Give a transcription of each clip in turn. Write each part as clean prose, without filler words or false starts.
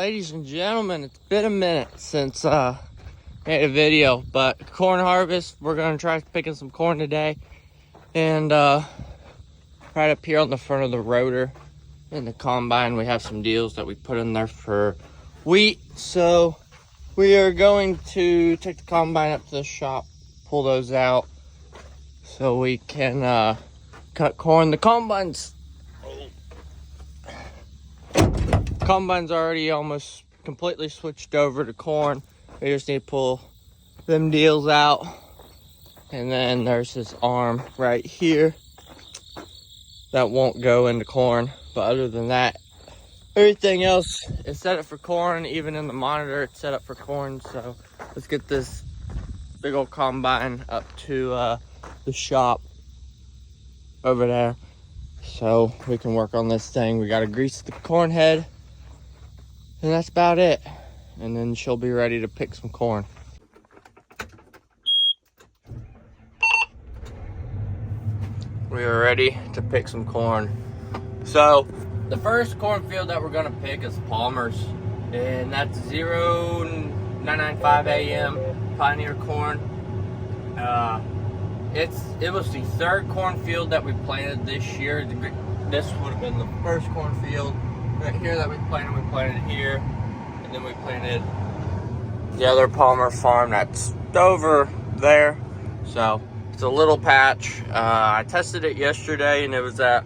ladies and gentlemen, it's been a minute since I made a video, but corn harvest, we're gonna try picking some corn today, and right up here on the front of the rotor in the combine, we have some deals that we put in there for wheat. So we are going to take the combine up to the shop, pull those out, so we can cut corn. The combine's already almost completely switched over to corn. We just need to pull them deals out. And then there's this arm right here that won't go into corn. But other than that, everything else is set up for corn. Even in the monitor, it's set up for corn. So let's get this big old combine up to the shop over there, so we can work on this thing. We gotta grease the corn head, and that's about it. And then she'll be ready to pick some corn. We are ready to pick some corn. So the first cornfield that we're gonna pick is Palmer's, and that's 0995 AM Pioneer corn. It was the third cornfield that we planted this year. This would have been the first cornfield right here that we planted. We planted here, and then we planted the other Palmer farm that's over there. So it's a little patch. I tested it yesterday, and it was at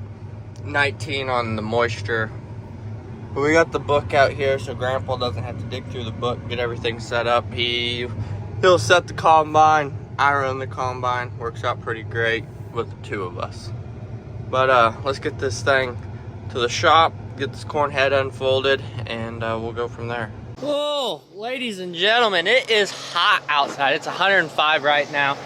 19 on the moisture. But we got the book out here, so Grandpa doesn't have to dig through the book, get everything set up. He'll set the combine. I run the combine. Works out pretty great with the two of us. But let's get this thing to the shop, get this corn head unfolded, and we'll go from there. Whoa, ladies and gentlemen, it is hot outside. It's 105 right now.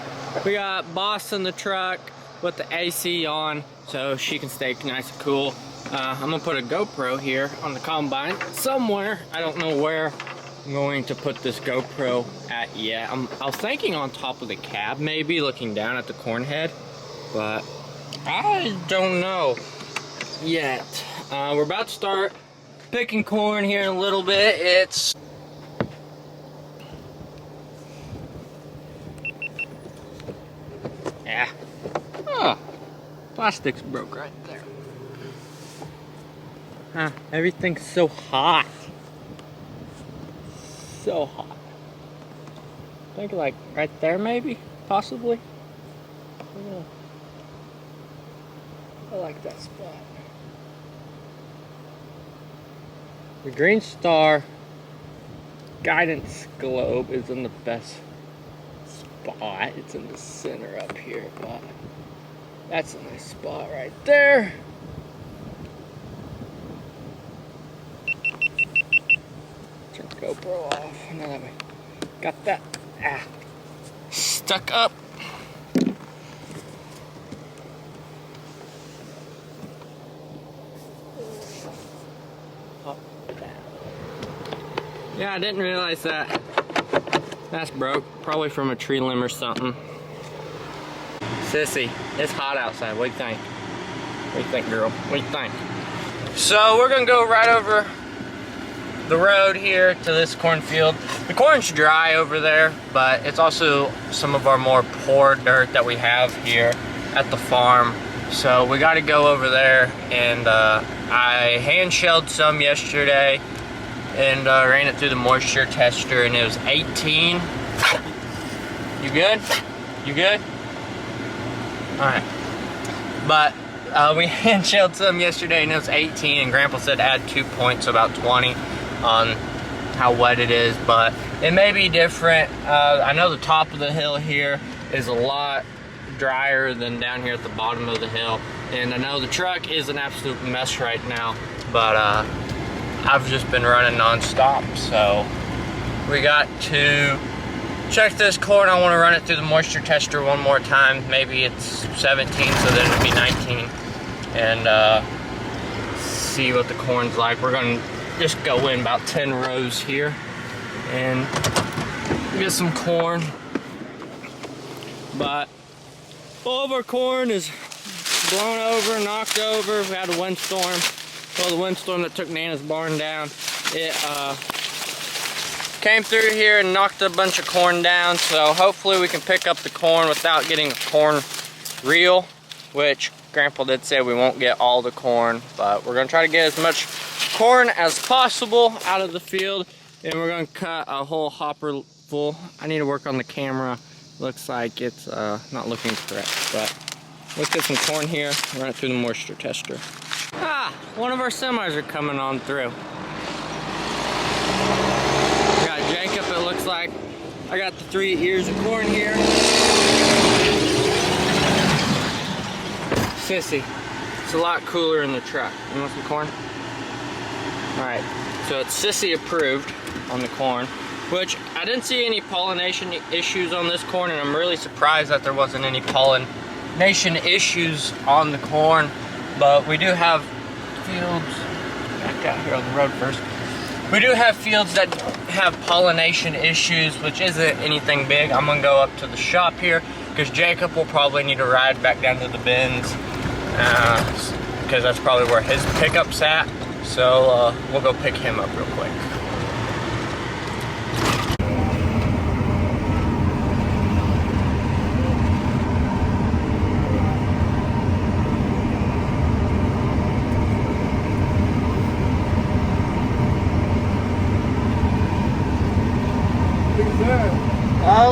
We got Boss in the truck with the AC on, so she can stay nice and cool. I'm gonna put a GoPro here on the combine somewhere. I don't know where I'm going to put this GoPro at yet. I was thinking on top of the cab, maybe looking down at the corn head, but I don't know yet. We're about to start picking corn here in a little bit. Oh, plastic's broke right there. Everything's so hot. So hot. I think like right there maybe, possibly. Yeah. I like that spot. The Green Star guidance globe is in the best spot. It's in the center up here, but that's a nice spot right there. Turn the GoPro off. Now that we got that stuck up. Yeah, I didn't realize that. That's broke. Probably from a tree limb or something. Sissy, it's hot outside. What do you think? What do you think, girl? What do you think? So we're gonna go right over the road here to this cornfield. The corn's dry over there, but it's also some of our more poor dirt that we have here at the farm. So we got to go over there, and I hand shelled some yesterday and ran it through the moisture tester, and it was 18. You good? You good? All right. But we hand shelled some yesterday, and it was 18, and Grandpa said add 2 points, so about 20 on how wet it is, but it may be different. I know the top of the hill here is a lot drier than down here at the bottom of the hill, and I know the truck is an absolute mess right now, but I've just been running non-stop. So we got to check this corn. I want to run it through the moisture tester one more time. Maybe it's 17, so then it'll be 19, and see what the corn's like. We're gonna just go in about 10 rows here and get some corn. But all of our corn is blown over, knocked over. We had a windstorm. Well, the windstorm that took Nana's barn down. it came through here and knocked a bunch of corn down, so hopefully we can pick up the corn without getting a corn reel, which Grandpa did say we won't get all the corn, but we're gonna try to get as much corn as possible out of the field, and we're gonna cut a whole hopper full. I need to work on the camera. Looks like it's not looking correct, but let's get some corn here, run it through the moisture tester. Ah, one of our semis are coming on through. We got Jacob, it looks like. I got the 3 ears of corn here. Sissy, it's a lot cooler in the truck. You want some corn? Alright, so it's Sissy approved on the corn, which I didn't see any pollination issues on this corn, and I'm really surprised that there wasn't any pollination issues on the corn. But we do have fields, back out here on the road first. We do have fields that have pollination issues, which isn't anything big. I'm gonna go up to the shop here because Jacob will probably need to ride back down to the bins because that's probably where his pickup's at. So we'll go pick him up real quick.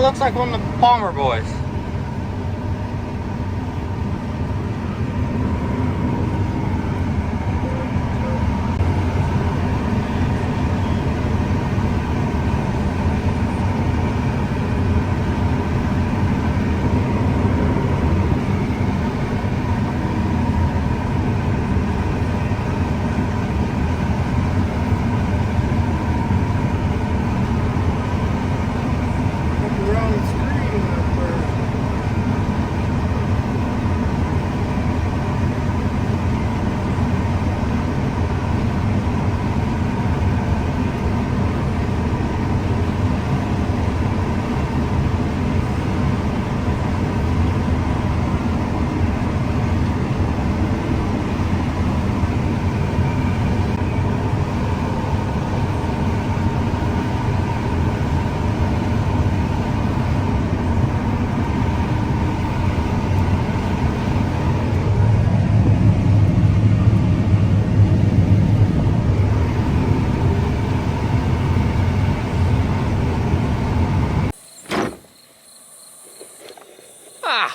Looks like one of the Palmer boys.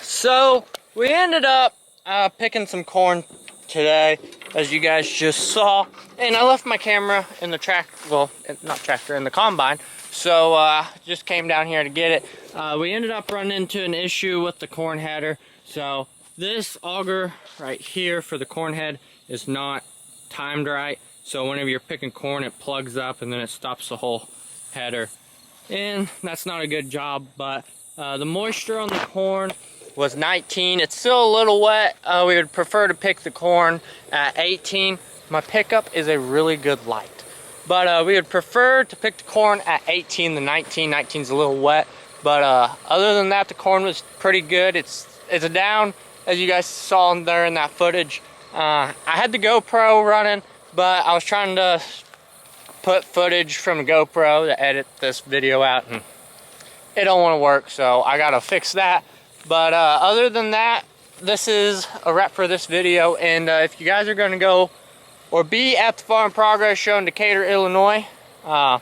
So we ended up picking some corn today, as you guys just saw, and I left my camera in the in the combine, so just came down here to get it. We ended up running into an issue with the corn header. So this auger right here for the corn head is not timed right, so whenever you're picking corn it plugs up and then it stops the whole header, and that's not a good job. But the moisture on the corn was 19. It's still a little wet. We would prefer to pick the corn at 18. My pickup is a really good light, but we would prefer to pick the corn at 18 than 19. 19 is a little wet, but other than that, the corn was pretty good. It's a down, as you guys saw there in that footage. I had the GoPro running, but I was trying to put footage from the GoPro to edit this video out, and it don't want to work, so I gotta fix that. But other than that, this is a wrap for this video. And if you guys are going to go or be at the Farm Progress Show in Decatur, Illinois, I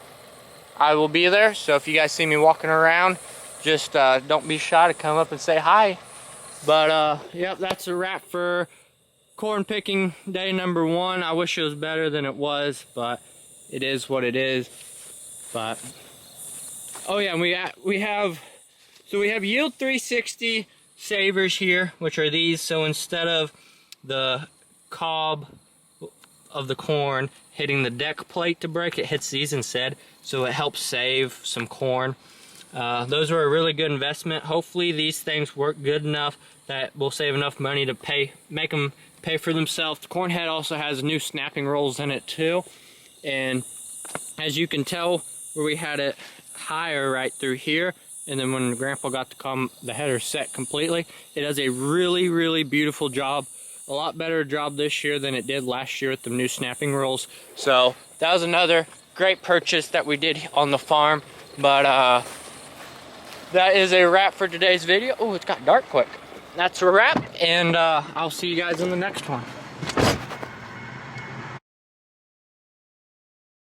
will be there. So if you guys see me walking around, just don't be shy to come up and say hi. But yep, that's a wrap for corn picking day number 1. I wish it was better than it was, but it is what it is. But oh yeah, and we have Yield 360 savers here, which are these. So instead of the cob of the corn hitting the deck plate to break, it hits these instead. So it helps save some corn. Those are a really good investment. Hopefully these things work good enough that we'll save enough money to make them pay for themselves. The corn head also has new snapping rolls in it too. And as you can tell, where we had it higher right through here, and then when Grandpa got the header set completely, it does a really, really beautiful job. a lot better job this year than it did last year with the new snapping rolls. So that was another great purchase that we did on the farm. But that is a wrap for today's video. Oh, it's got dark quick. That's a wrap, and I'll see you guys in the next one.